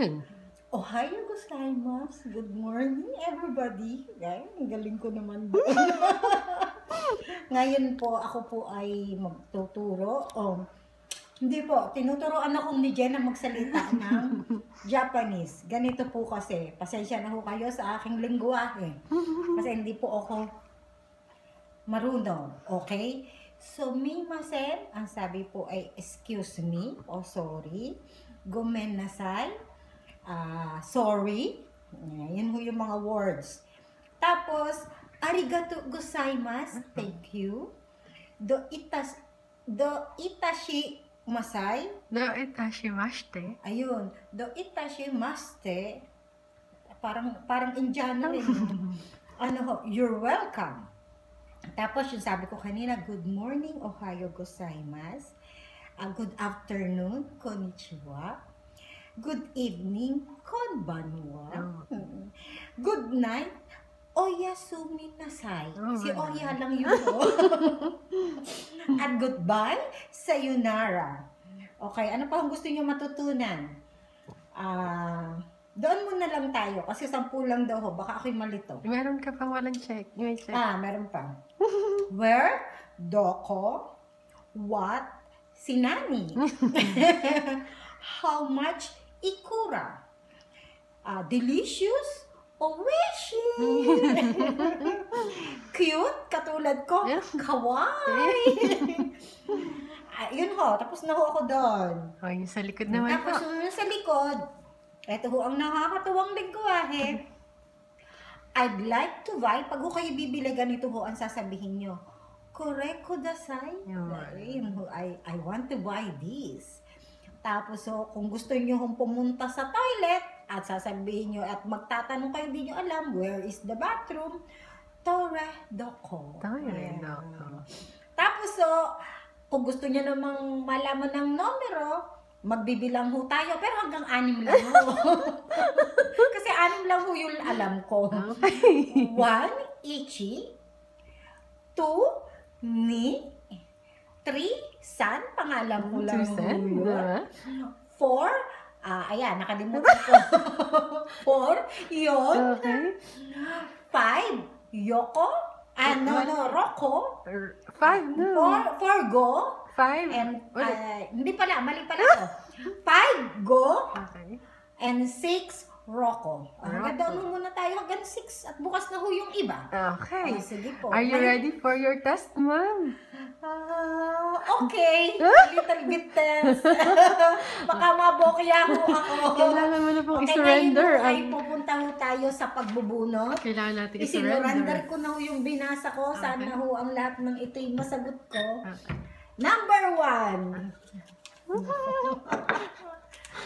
Ayan. Ohayo gozaimasu. Good morning, everybody. Ay, ang galing ko naman. Ngayon po, ako po ay magtuturo. Hindi po, tinuturoan akong ni Jen na magsalita ng Japanese. Ganito po kasi, pasensya na ho kayo sa aking lingwahe. Kasi hindi po ako marunong, okay? Sumimasen, ang sabi po ay excuse me o sorry. Gomen nasai, sorry. Yan ho yung mga words. Tapos, arigato gozaimasu, thank you. Do itashi masai. Do itashimashite. Ayun, do itashimashite. Parang Indiano rin. Ano ho, you're welcome. Tapos yung sabi ko kanina, good morning, ohayo gozaimasu. Good afternoon, konnichiwa. Good evening, konbanwa. Good night, oyasumi nasai. Si Oya lang yun. At goodbye, sayonara. Okay, ano pa ang gusto niyo matutunan? Doon muna lang tayo kasi 10 lang daw ho. Baka ako'y malito. Meron ka pang walang check. May check. Meron pa. Where, doko, what, sinani. How much, ikura. Delicious, oishi. Cute, katulad ko, kawaii. Yun ho, tapos na ho ako doon. Yung sa likod naman Tapos po. yung sa likod, ito ho ang nakakatuwang lingwahe. I'd like to buy, pag ho kayo bibili, ganito ho ang sasabihin nyo. Kore kudasai. I want to buy this. Tapos ho, kung gusto nyo hong pumunta sa toilet, at sasabihin nyo, at magtatanong kayo, di nyo alam, where is the bathroom? Tore doko. Tore doko. Tapos ho, kung gusto nyo namang malaman ng numero, magbibilang ho tayo, pero hanggang 6 lang ho. Kasi 6 lang ho yung alam ko. 1, ichi, 2, ni, 3, san, pangalan ko lang ho yun. 4, ayan, nakalimutan ko. 4, yun. 5, yoko. Roko. 5, no. 4, go. 5. And, hindi pala, mali pala ito. 5, go. Okay. And 6, roko. Doon muna tayo hanggang 6 at bukas na ho yung iba. Okay. Sige po. Are you ready for your test, ma'am? Okay. Little bit tense. Baka mabokya ho ako. Kailangan mo na pong i-surrender. Ngayon ay pupunta ho tayo sa pagbubunot. Kailangan natin i-surrender ko na ho yung binasa ko. Sana ho ang lahat ng ito'y masagot ko. Number 1.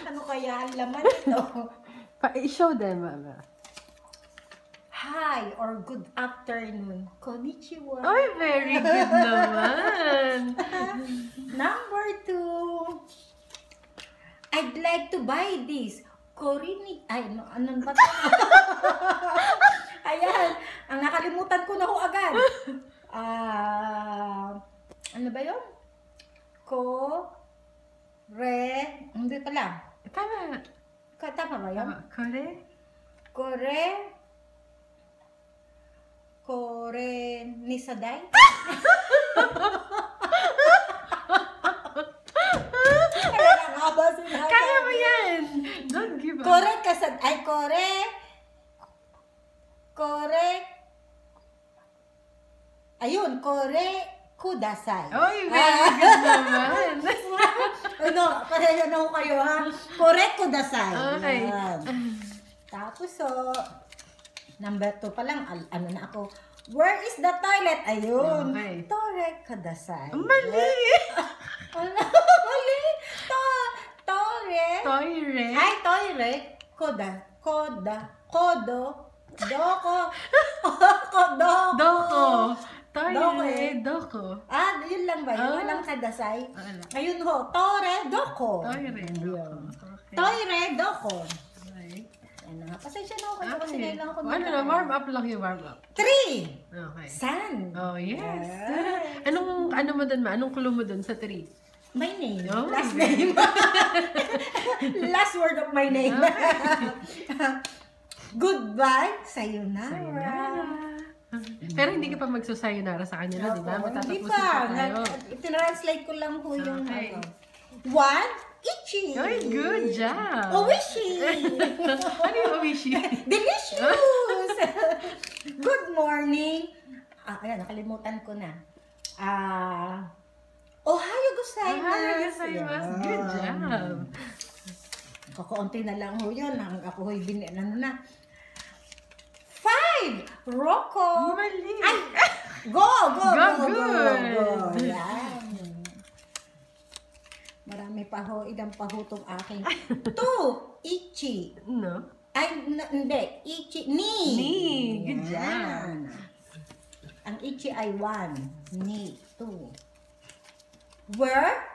Ano kaya ang laman ito? I-show them, mama. Hi or good afternoon. Konnichiwa. Ay, very good naman. Number 2. I'd like to buy this. Ano ba ito? Ayan. Ang nakalimutan ko na ho agad. Ano ba yun? Hindi pala. Tama. Tama ba yun? Kore nisaday? Kaya mo yan! Don't give up. Ayun, kore kudasai. Oy, very good naman. Pareho na ho kayo ha. Kore kudasai. Okay. Tapos number 2 pa lang, ano na ako. Where is the toilet? Ayun. Okay. Tore kudasai. Mali! Mali! Tore. Ay, toire. Doko. Doko. Yun lang ba? Yun walang kadasay? Wala. Ayun ho, tore doko. Toire doko. Ano nga, pasensya na ako kayo kasi kailangan ko warm up lang yung warm up. 3. Okay. Sun. Oh, yes. Anong clue mo dun sa 3? my name. Oh, Last okay. name. Last word of my name. Goodbye, sayonara. Sayonara. Pero hindi ka pa magsusayonara sa kanya na, di ba? Hindi Matatapusin pa. pa tayo. Itinranslate ko lang po yung Okay. ano. One, ichi. Ay, good job! Owishi. Ano yung owishi? Delicious. Good morning. Ayan, nakalimutan ko na. Ohayo gozaimasu. Ohayo gozaimasu. Good job! Kakaunti na lang ho yun. Ako ho'y ano na. 5! Rocco! Mali! Ay! Go! Good. Yan. Marami pa ho. Ilang pa ho itong aking. 2! Ichi. No? Ay, hindi. Ichi. Ni. Good job. Yan. Ang ichi ay 1. Ni. 2. Where?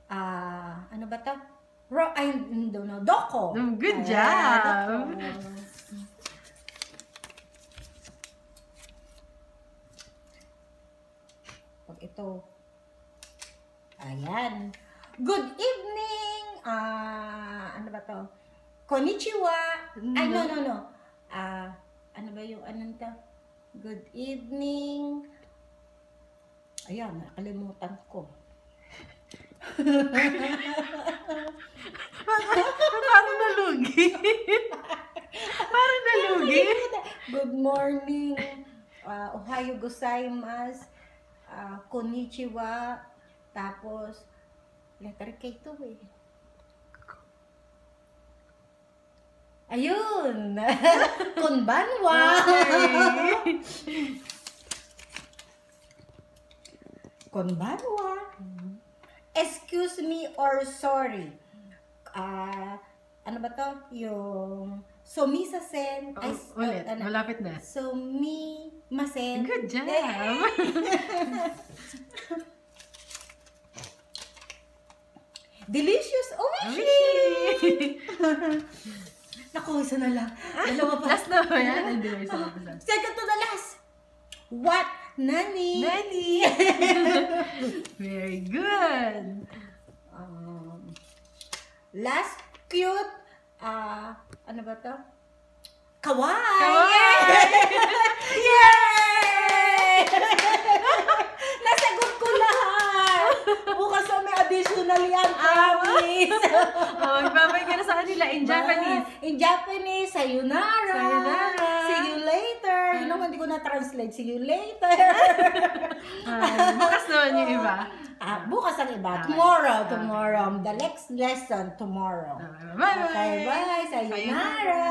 Ano ba ito? I don't know. Doko. Good Ayan, job. doko. Pag ito. Ayan. Good evening. Ano ba to? Konnichiwa. Ay, no. Ano ba yung anong to? Good evening. Ayan, nakalimutan ko. Parang nalugi. Parang nalugi. Good morning. Ohayo gozaimasu. Konnichiwa. Tapos, letter K to eh. Ayun. Konbanwa. Okay. Konbanwa. Excuse me or sorry. Ano ba to? Yung sumisasen. Ulit, malapit na. Sumimasen. Good job! Delicious owishi! Naku, isa na lang. Dalawa pa. Last na ba yan? Hindi ba isa na ba? Second to the last. What? Nani? Nani! Very good! Last cute. Ano ba to? Kawaii! Kawaii! Yay! Nasagot ko lahat! Bukas na may additional yan, promise! Magbabay ka na sa kanila in Japanese. In Japanese, sayonara! Sayonara! See you later! You know, hindi ko na-translate. See you later! Bukas naman yung iba. Bukas ang iba. Okay. Tomorrow. The next lesson tomorrow. Bye-bye! Okay, bye! Sayonara!